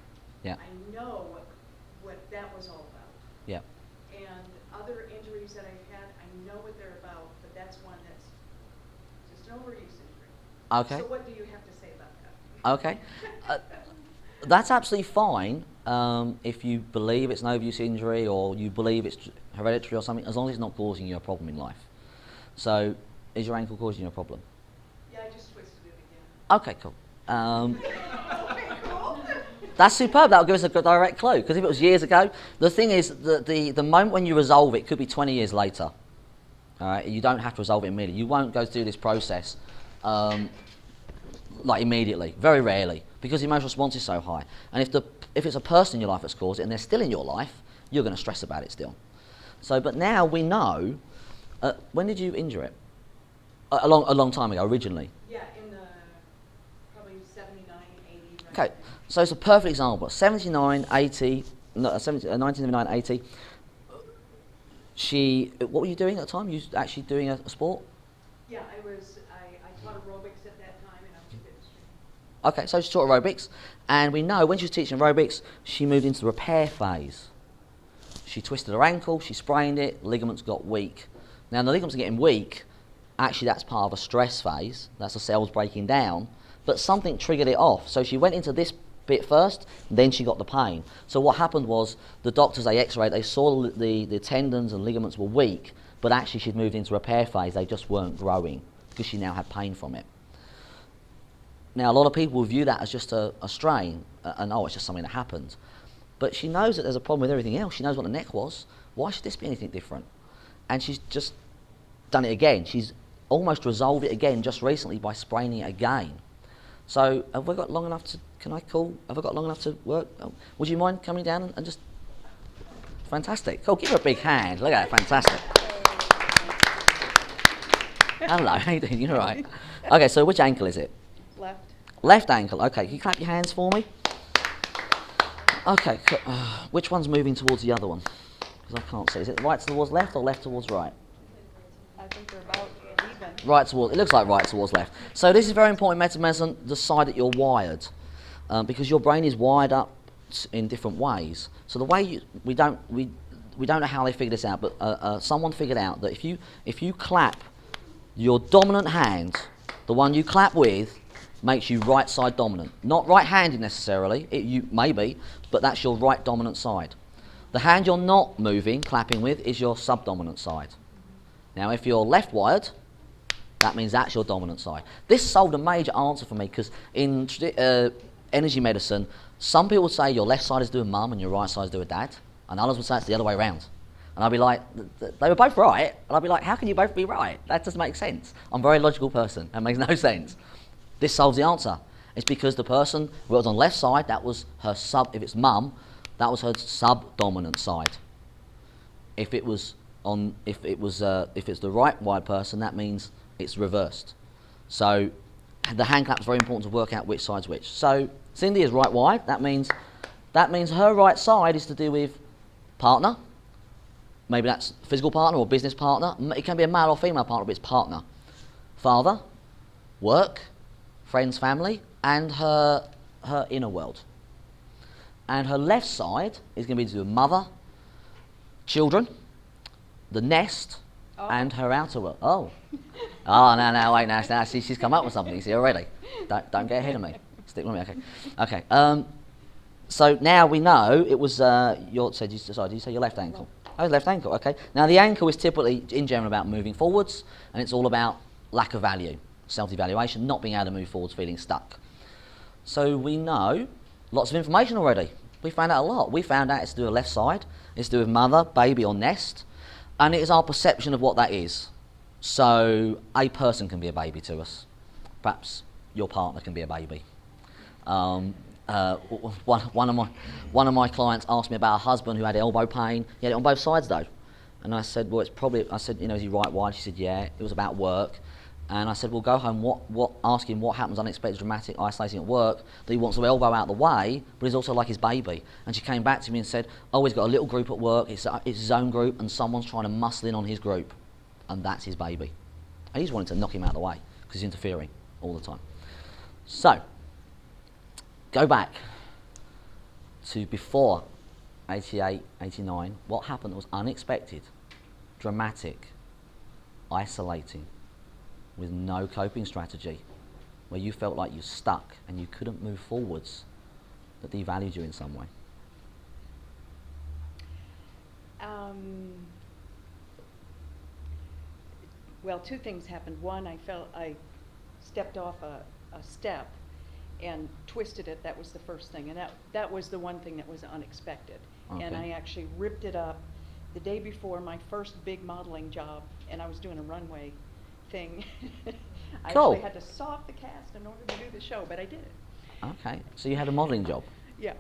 Yeah. I know what that was all about. injuries that I've had, I know what they're about, but that's one that's just an overuse injury. Okay. So what do you have to say about that? Okay. That's absolutely fine if you believe it's an overuse injury or you believe it's hereditary or something, as long as it's not causing you a problem in life. So, is your ankle causing you a problem? Yeah, I just twisted it again. Okay, cool. That's superb. That'll give us a good direct clue. Because if it was years ago, the thing is, the moment when you resolve it could be 20 years later. All right, you don't have to resolve it immediately. You won't go through this process like immediately. Very rarely, because the emotional response is so high. And if it's a person in your life that's caused it and they're still in your life, you're going to stress about it still. So, but now we know. When did you injure it? A long time ago, originally. Yeah, in the probably 79, 80. Right Okay, so it's a perfect example. 79, 80, no, 1979, 80. What were you doing at the time? You was actually doing a sport? Yeah, I taught aerobics at that time, and I was a fitness trainer. Okay, so she taught aerobics, and we know when she was teaching aerobics, she moved into the repair phase. She twisted her ankle, she sprained it, ligaments got weak. Now, the ligaments are getting weak. Actually, that's part of a stress phase. That's the cells breaking down. But something triggered it off. So she went into this bit first, then she got the pain. So what happened was the doctors, they x-rayed, they saw the tendons and ligaments were weak, but actually she'd moved into repair phase. They just weren't growing because she now had pain from it. Now, a lot of people view that as just a strain and, oh, it's just something that happened. But she knows that there's a problem with everything else. She knows what the neck was. Why should this be anything different? And she's just done it again. She's almost resolved it again just recently by spraining it again. So have I got long enough to, have I got long enough to work? Oh, would you mind coming down and just, fantastic. Cool, give her a big hand. Look at that, fantastic. Hello, how you doing? You all right? Okay, so which ankle is it? Left. Left ankle, okay. Can you clap your hands for me? Okay, which one's moving towards the other one? Because I can't see. Is it right towards left or left towards right? I think they're about even. Right towards, it looks like right towards left. So this is very important medicine, the side that you're wired. Because your brain is wired up in different ways. So the way we don't know how they figured this out, but someone figured out that if you clap your dominant hand, the one you clap with, makes you right side dominant. Not right-handed necessarily, you maybe, but that's your right dominant side. The hand you're not moving, clapping with, is your subdominant side. Now, if you're left-wired, that means that's your dominant side. This solved a major answer for me, because in energy medicine, some people would say your left side is doing mum and your right side is doing dad, and others would say it's the other way around. And I'd be like, they were both right, and I'd be like, how can you both be right? That doesn't make sense. I'm a very logical person. That makes no sense. This solves the answer. It's because the person who was on the left side, that was her if it's mum, that was her subdominant side. If it's the right wide person, that means it's reversed. So the hand clap is very important to work out which side's which. So Cindy is right wide. That means her right side is to do with partner. Maybe that's physical partner or business partner. It can be a male or female partner, but it's partner. Father, work, friends, family, and her inner world. And her left side is going to be to do with mother, children, the nest, and her outer world. Oh. Oh, no, wait, now see, she's come up with something, you see, already. Don't get ahead of me. Stick with me, okay. Okay, so now we know it was, did you say your left ankle? Oh, left ankle, okay. Now the ankle is typically, in general, about moving forwards, and it's all about lack of value, self-evaluation, not being able to move forwards, feeling stuck. So we know lots of information already. We found out a lot. We found out it's to do with the left side, it's to do with mother, baby, or nest, and it is our perception of what that is. So a person can be a baby to us. Perhaps your partner can be a baby. One of my clients asked me about a husband who had elbow pain. He had it on both sides though, and I said, well, it's probably. I said, is he right wide? She said, yeah. It was about work, and I said, well, go home. Ask him what happens unexpected, dramatic, isolating at work that he wants to elbow out of the way, but he's also like his baby. And she came back to me and said, oh, he's got a little group at work. It's his own group, and someone's trying to muscle in on his group, and that's his baby. And he's wanting to knock him out of the way because he's interfering all the time. So. Go back to before 88, 89, what happened that was unexpected dramatic, isolating, with no coping strategy, where you felt like you were stuck and you couldn't move forwards, that devalued you in some way? Well, two things happened. One, I stepped off a step and twisted it. That was the first thing, and that was the one thing that was unexpected. And Okay. I actually ripped it up the day before my first big modeling job, and I was doing a runway thing. I Cool. actually had to saw off the cast in order to do the show, but I did it. Okay, so you had a modelling job. Yeah.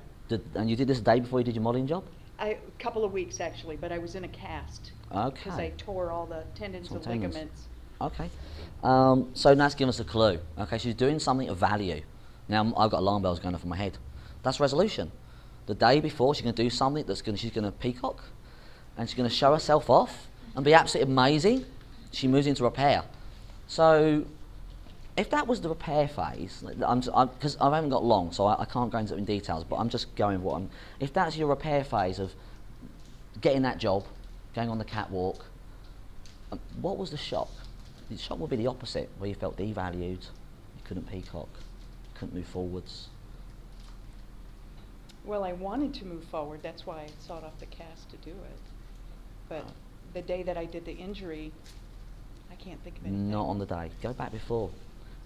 And you did this the day before you did your modelling job? A couple of weeks actually, but I was in a cast. Because I Okay. tore all the tendons Some and tendons. ligaments. Okay. So that's given us a clue. Okay, she's doing something of value. Now I've got alarm bells going off in my head. That's resolution. The day before, she's going to do something she's going to peacock, and she's going to show herself off and be absolutely amazing. She moves into repair. So if that was the repair phase, because I haven't got long, so I can't go into it in details, but I'm just going if that's your repair phase of getting that job, going on the catwalk, what was the shock? The shock would be the opposite, where you felt devalued, you couldn't peacock, couldn't move forwards. Well, I wanted to move forward. That's why I sought off the cast to do it. But the day that I did the injury, I can't think of anything. Not on the day. Go back before.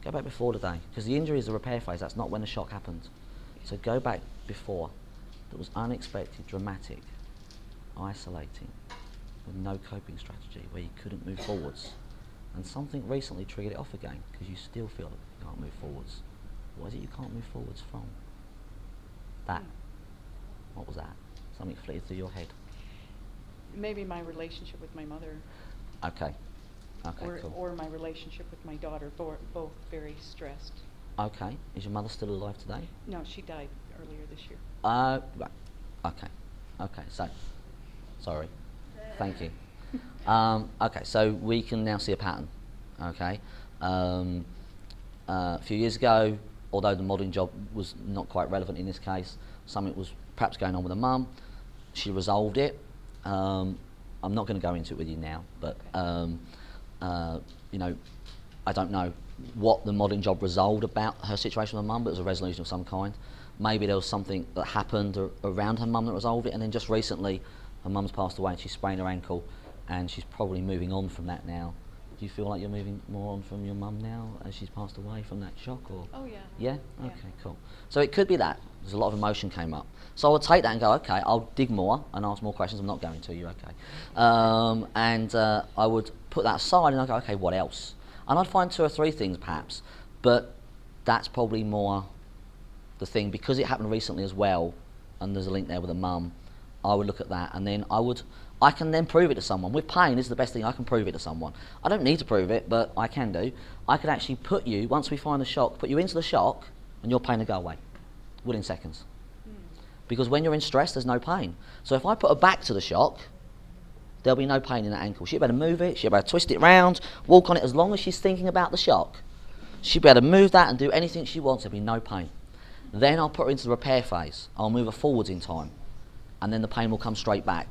Go back before the day. Because the injury is the repair phase. That's not when the shock happened. So go back before. That was unexpected, dramatic, isolating, with no coping strategy, where you couldn't move forwards. And something recently triggered it off again, because you still feel that you can't move forwards. What is it you can't move forwards from? That. What was that? Something flitted through your head. Maybe my relationship with my mother, Okay. Okay, cool. or my relationship with my daughter, both very stressed. Okay. Is your mother still alive today? No, she died earlier this year. Right. Okay. Okay. So, sorry. Thank you. Okay. So we can now see a pattern. Okay. A few years ago, although the modelling job was not quite relevant in this case, something was perhaps going on with her mum. She resolved it. I'm not going to go into it with you now, but you know, I don't know what the modelling job resolved about her situation with her mum, but it was a resolution of some kind. Maybe there was something that happened around her mum that resolved it, and then just recently her mum's passed away and she sprained her ankle, and she's probably moving on from that now. Do you feel like you're moving more on from your mum now as she's passed away from that shock? Or Oh, yeah. yeah? Yeah. Okay, cool. So it could be that. There's a lot of emotion came up. So I would take that and go, okay, I'll dig more and ask more questions. I'm not going to, you're okay. And I would put that aside and I'd go, okay, what else? And I'd find 2 or 3 things perhaps, but that's probably more the thing. Because it happened recently as well, and there's a link there with a mum, I would look at that, and then I can then prove it to someone. With pain, this is the best thing, I can prove it to someone. I don't need to prove it, but I can do. I could actually put you, once we find the shock, put you into the shock, and your pain will go away within seconds. Because when you're in stress, there's no pain. So if I put her back to the shock, there'll be no pain in that ankle. She'll be able to move it, she'll be able to twist it round, walk on it, as long as she's thinking about the shock. She'll be able to move that and do anything she wants, there'll be no pain. Then I'll put her into the repair phase. I'll move her forwards in time, and then the pain will come straight back.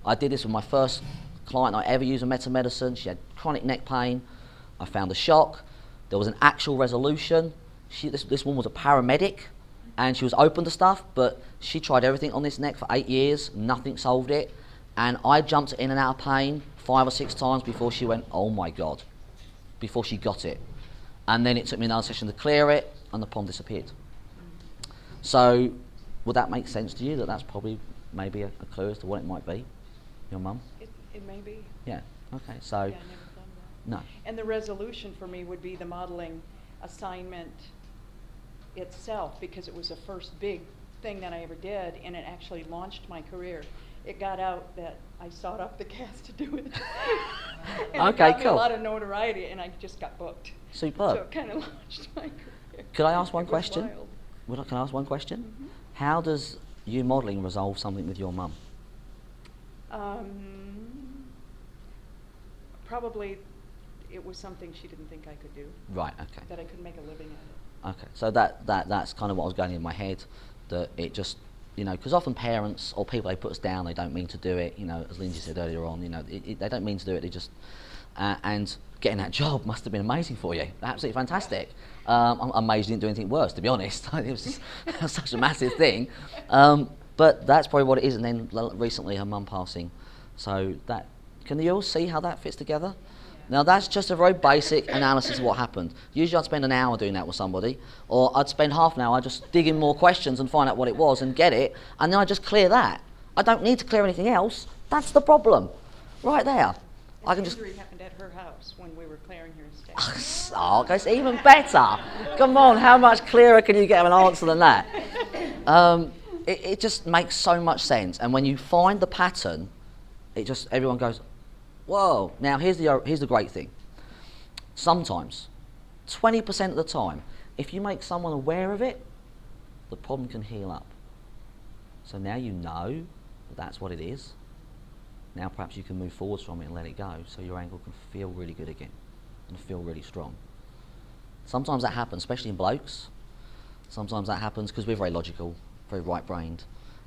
I did this with my first client I ever used a medicine. She had chronic neck pain. I found the shock. There was an actual resolution. This woman was a paramedic, and she was open to stuff, but she tried everything on this neck for 8 years. Nothing solved it. And I jumped in and out of pain 5 or 6 times before she went, oh my God, before she got it. And then it took me another session to clear it, and the problem disappeared. So would that make sense to you, that that's probably maybe a clue as to what it might be? Your mum? It may be. Yeah. Okay. So Yeah, I never done that. no. And the resolution for me would be the modeling assignment itself, because it was the first big thing that I ever did, and it actually launched my career. It got out that I sought out the cast to do it. And Okay, it got me cool. a lot of notoriety, and I just got booked. Superb. So it kind of launched my career. Could I ask one It was question? wild. Can I ask one question? Mhm. How does you modelling resolve something with your mum? Probably it was something she didn't think I could do, Right. Okay. that I could make a living at it. Okay. So that's kind of what I was going in my head. That it just you know, because often parents or people, they put us down, they don't mean to do it, you know, as Lindsay said earlier on, you know, they don't mean to do it, they just, and getting that job must have been amazing for you, absolutely fantastic. I'm amazed you didn't do anything worse, to be honest. It was such a massive thing. But that's probably what it is, and then recently her mum passing. So that, can you all see how that fits together? Now that's just a very basic analysis of what happened. Usually I'd spend an hour doing that with somebody, or I'd spend half an hour just digging more questions and find out what it was and get it, and then I just clear that. I don't need to clear anything else. That's the problem, right there. I can just. Injury happened at her house when we were clearing her estate. Oh, it's even better. Come on, how much clearer can you get an answer than that? It just makes so much sense, and when you find the pattern, it just, everyone goes, whoa. Now here's the great thing. Sometimes, 20% of the time, if you make someone aware of it, the problem can heal up. So now you know that that's what it is. Now perhaps you can move forwards from it and let it go, so your ankle can feel really good again and feel really strong. Sometimes that happens, especially in blokes. Sometimes that happens because we're very logical, very right-brained,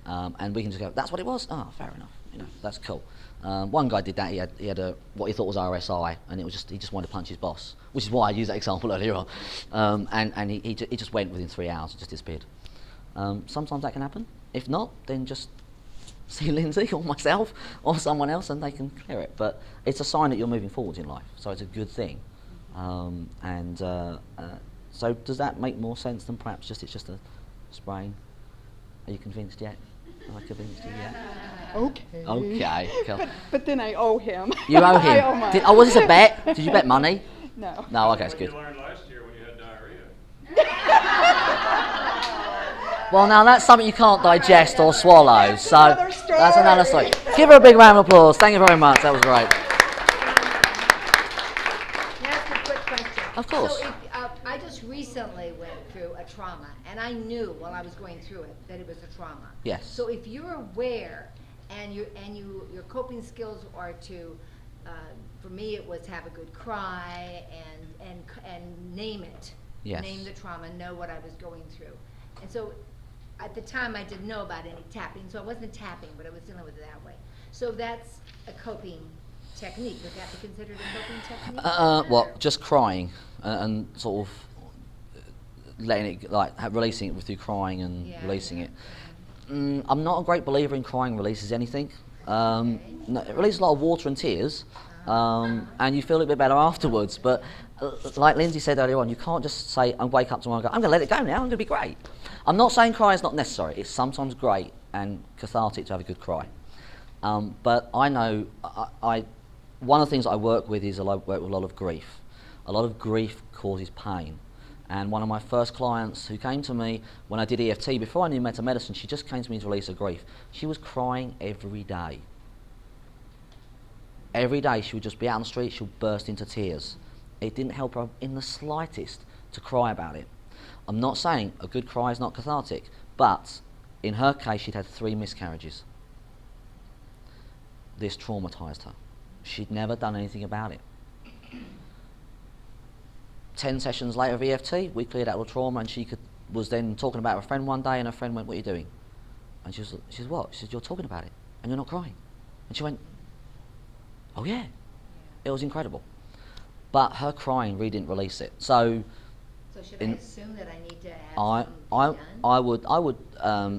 and we can just go, that's what it was? Oh, fair enough, you know, that's cool. One guy did that, he had a, what he thought was RSI, and it was just, he just wanted to punch his boss, which is why I used that example earlier on. And he just went within 3 hours, and just disappeared. Sometimes that can happen. If not, then just see Lindsay or myself or someone else and they can clear it. But it's a sign that you're moving forwards in life, so it's a good thing. So does that make more sense than perhaps just it's just a sprain? Are you convinced yet? Am I convinced you yet? Okay. Okay. Cool. But then I owe him. You owe I him. owe mine. Was this a bet? Did you bet money? No. No, okay, it's good. You learned last year when you had diarrhea. Well, now that's something you can't digest or swallow, so another story. that's another story. Give her a big round of applause. Thank you very much. That was great. Can I ask a quick question? Of course. So I just recently went through a trauma, and I knew while I was going through it that it was a trauma. Yes. So if you're aware and your coping skills are to, for me it was to have a good cry and name it. Yes. Name the trauma, know what I was going through. And so at the time I didn't know about any tapping, so I wasn't tapping, but I was dealing with it that way. So that's a coping technique. Would that be considered a coping technique? Well, just crying and sort of letting it, like releasing it through crying and releasing it. I'm not a great believer in crying releases anything. No, it releases a lot of water and tears, and you feel a little bit better afterwards. But like Lindsay said earlier on, you can't just say, I wake up tomorrow and go, I'm going to let it go now, I'm going to be great. I'm not saying crying is not necessary. It's sometimes great and cathartic to have a good cry. But I know, one of the things I work with is work with a lot of grief. A lot of grief causes pain. And one of my first clients who came to me when I did EFT, before I knew meta medicine, she just came to me to release her grief. She was crying every day. Every day she would just be out on the street, she would burst into tears. It didn't help her in the slightest to cry about it. I'm not saying a good cry is not cathartic, but in her case she'd had 3 miscarriages. This traumatised her. She'd never done anything about it. 10 sessions later of EFT, we cleared out the trauma, and she was then talking about her friend one day, and her friend went, what are you doing? And she said, what? She said, you're talking about it, and you're not crying. And she went, oh yeah. It was incredible. But her crying really didn't release it. So should I assume that I need to have something done? I would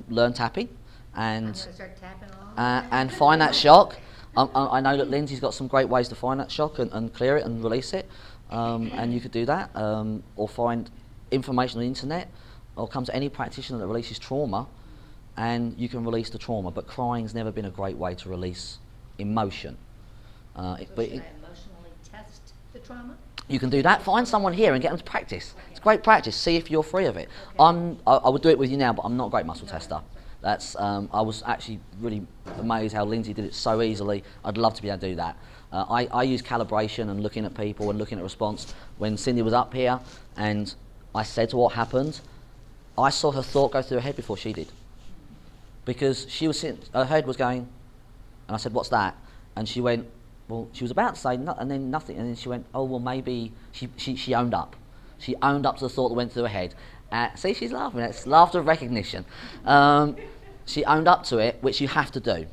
learn tapping I'm and going to start tapping along? and find that shock. I know that Lindsay's got some great ways to find that shock and clear it and release it. And you could do that, or find information on the internet, or come to any practitioner that releases trauma, and you can release the trauma. But crying's never been a great way to release emotion. Should I emotionally test the trauma? You can do that. Find someone here and get them to practice. It's great practice. See if you're free of it. Okay. I would do it with you now, but I'm not a great muscle tester. That's I was actually really amazed how Lindsay did it so easily. I'd love to be able to do that. I use calibration and looking at people and looking at response. When Cindy was up here and I said to her what happened, I saw her thought go through her head before she did. Because she was sitting, her head was going, and I said, what's that? And she went, well, she was about to say, and then nothing, and then she went, oh, well, maybe, she owned up. She owned up to the thought that went through her head. See, she's laughing. It's laughter of recognition. She owned up to it, which you have to do.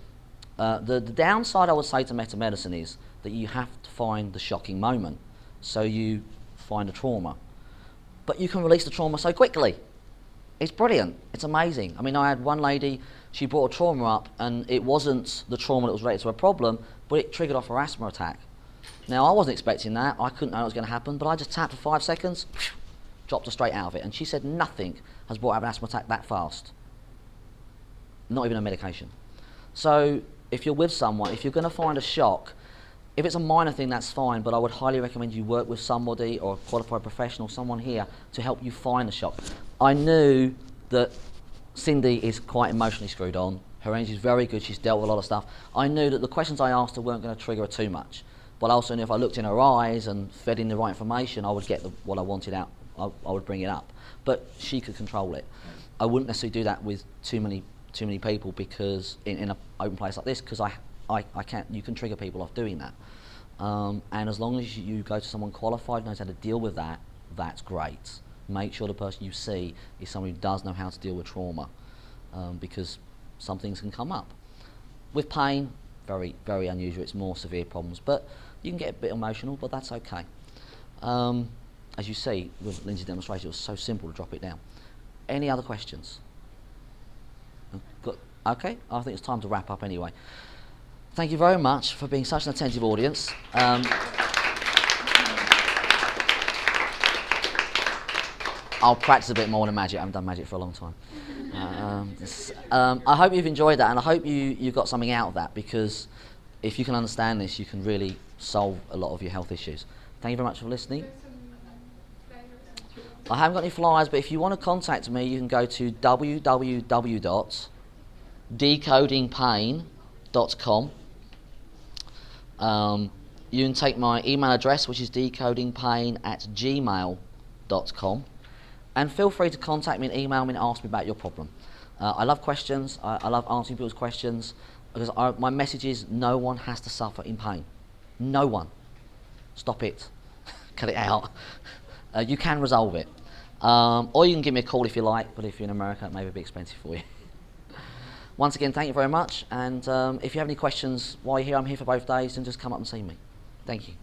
The downside I would say to metamedicine is that you have to find the shocking moment. So you find a trauma. But you can release the trauma so quickly. It's brilliant. It's amazing. I mean, I had one lady, she brought a trauma up, and it wasn't the trauma that was related to a problem, but it triggered off her asthma attack. Now, I wasn't expecting that. I couldn't know it was going to happen, but I just tapped for 5 seconds, dropped her straight out of it. And she said nothing has brought out an asthma attack that fast. Not even a medication. So, if you're with someone, if you're going to find a shock, if it's a minor thing, that's fine, but I would highly recommend you work with somebody or a qualified professional, someone here, to help you find the shock. I knew that Cindy is quite emotionally screwed on. Her energy is very good. She's dealt with a lot of stuff. I knew that the questions I asked her weren't going to trigger her too much. But I also knew if I looked in her eyes and fed in the right information, I would get what I wanted out. I would bring it up. But she could control it. I wouldn't necessarily do that with too many people, because in an open place like this, because I can't. You can trigger people off doing that. And as long as you go to someone qualified, knows how to deal with that, that's great. Make sure the person you see is someone who does know how to deal with trauma, because some things can come up. With pain, very, very unusual. It's more severe problems, but you can get a bit emotional, but that's okay. As you see with Lindsay's demonstration, it was so simple to drop it down. Any other questions? Good. Okay, I think it's time to wrap up anyway. Thank you very much for being such an attentive audience. I'll practice a bit more than magic. I haven't done magic for a long time. I hope you've enjoyed that, and I hope you got something out of that, because if you can understand this, you can really solve a lot of your health issues. Thank you very much for listening. I haven't got any flyers, but if you want to contact me, you can go to www.decodingpain.com. You can take my email address, which is decodingpain@gmail.com, and feel free to contact me and email me and ask me about your problem. I love questions. I love answering people's questions, because my message is no one has to suffer in pain. No one. Stop it. Cut it out. You can resolve it. Or you can give me a call if you like, but if you're in America, it may be a bit expensive for you. Once again, thank you very much, and if you have any questions while you're here, I'm here for both days, and just come up and see me. Thank you.